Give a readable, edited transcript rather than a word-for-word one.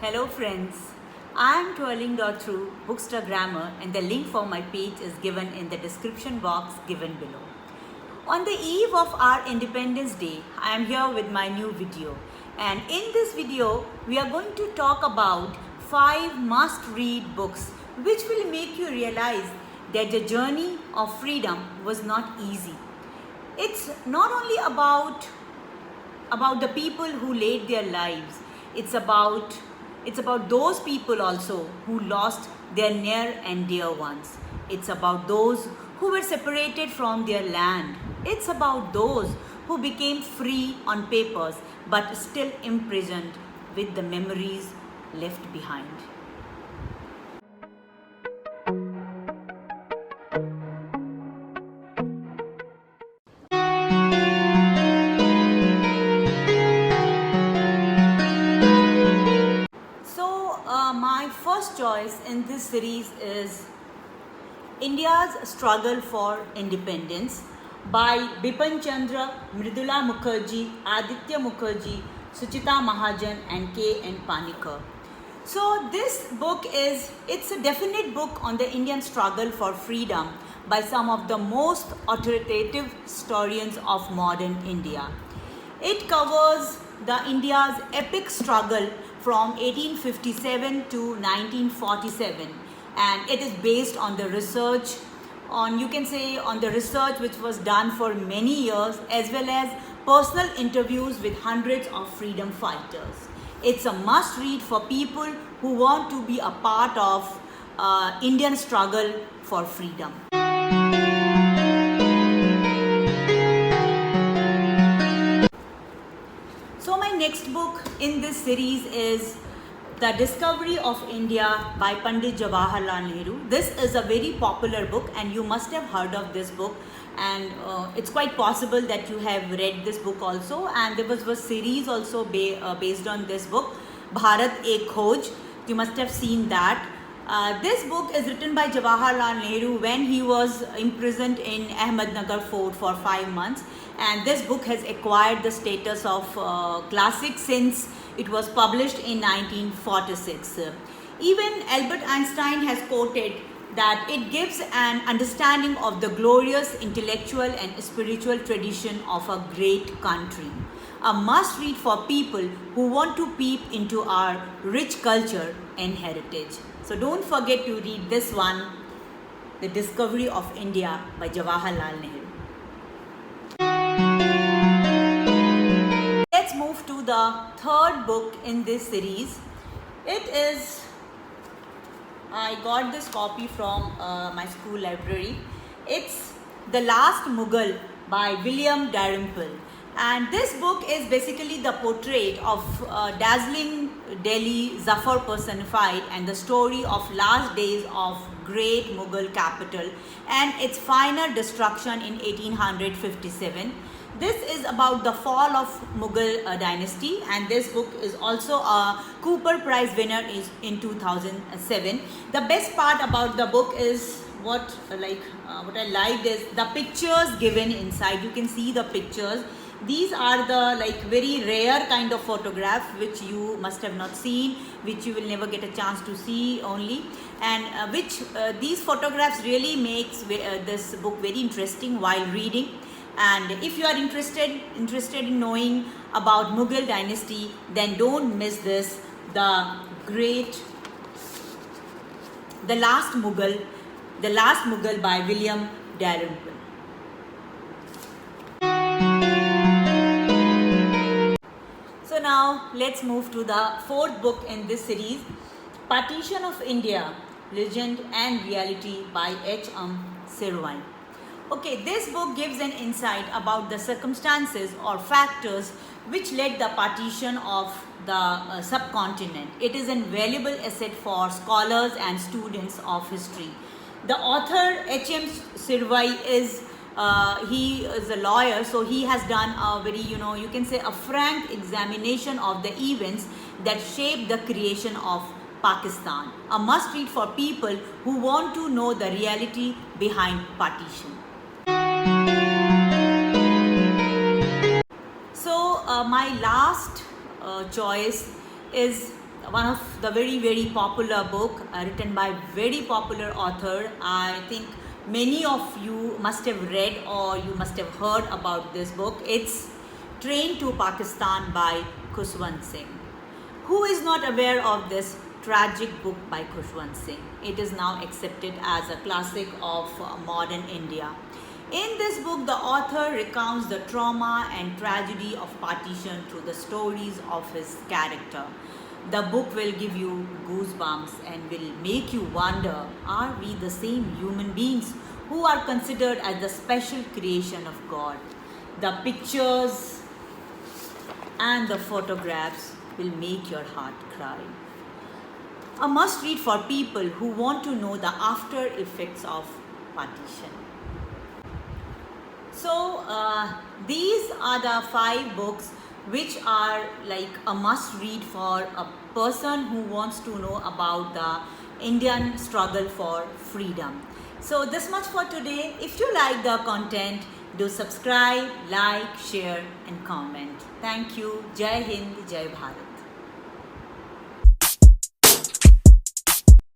Hello friends, I am twirling.through Bookstagrammer and the link for my page is given in the description box given below. On the eve of our Independence Day, I am here with my new video, and in this video we are going to talk about 5 must-read books which will make you realize that the journey of freedom was not easy. It's not only about the people who laid their lives. It's about those people also who lost their near and dear ones. It's about those who were separated from their land. It's about those who became free on papers but still imprisoned with the memories left behind. My first choice in this series is India's Struggle for Independence by Bipin Chandra, Mridula Mukherjee, Aditya Mukherjee, Suchita Mahajan and K.N. Panikkar. So this book it's a definite book on the Indian struggle for freedom by some of the most authoritative historians of modern India. It covers the India's epic struggle from 1857 to 1947, and it is based on the research which was done for many years, as well as personal interviews with hundreds of freedom fighters. It's a must read for people who want to be a part of Indian struggle for freedom. So my next book in this series is The Discovery of India by Pandit Jawaharlal Nehru. This is a very popular book and you must have heard of this book, and it's quite possible that you have read this book also, and there was a series also based on this book, Bharat Ek Khoj. You must have seen that. This book is written by Jawaharlal Nehru when he was imprisoned in Ahmednagar fort for 5 months, and this book has acquired the status of classic since it was published in 1946. Even Albert Einstein has quoted that it gives an understanding of the glorious intellectual and spiritual tradition of a great country. A must read for people who want to peep into our rich culture and heritage. So don't forget to read this one, The Discovery of India by Jawaharlal Nehru. Let's move to the third book in this series. I got this copy from my school library. It's The Last Mughal by William Dalrymple. And this book is basically the portrait of dazzling Delhi Zafar personified and the story of last days of great Mughal capital and its final destruction in 1857. This is about the fall of Mughal dynasty, and this book is also a Cooper Prize winner in 2007. The best part about the book is what I liked is the pictures given inside. You can see the pictures. These are the very rare kind of photographs which you must have not seen, which you will never get a chance to see only, and these photographs really makes this book very interesting while reading. And if you are interested in knowing about Mughal dynasty, then don't miss this, The Last Mughal by William Dalrymple. So now let's move to the fourth book in this series, Partition of India, Legend and Reality by H.M. Sirvine. Okay, this book gives an insight about the circumstances or factors which led the partition of the subcontinent. It is an valuable asset for scholars and students of history. The author H.M. Sirvine he is a lawyer, so he has done a very, you can say a frank examination of the events that shaped the creation of Pakistan. A must read for people who want to know the reality behind partition. So my last choice is one of the very popular book written by very popular author. I think many of you must have read or you must have heard about this book. It's Train to Pakistan by Khushwant Singh. Who is not aware of this tragic book by Khushwant Singh? It is now accepted as a classic of modern India. In this book, the author recounts the trauma and tragedy of partition through the stories of his character. The book will give you goosebumps and will make you wonder, are we the same human beings who are considered as the special creation of God? The pictures and the photographs will make your heart cry. A must read for people who want to know the after effects of partition. So these are the 5 books which are like a must read for a person who wants to know about the Indian struggle for freedom. So this much for today. If you like the content, do subscribe, like, share and comment. Thank you. Jai Hind, Jai Bharat.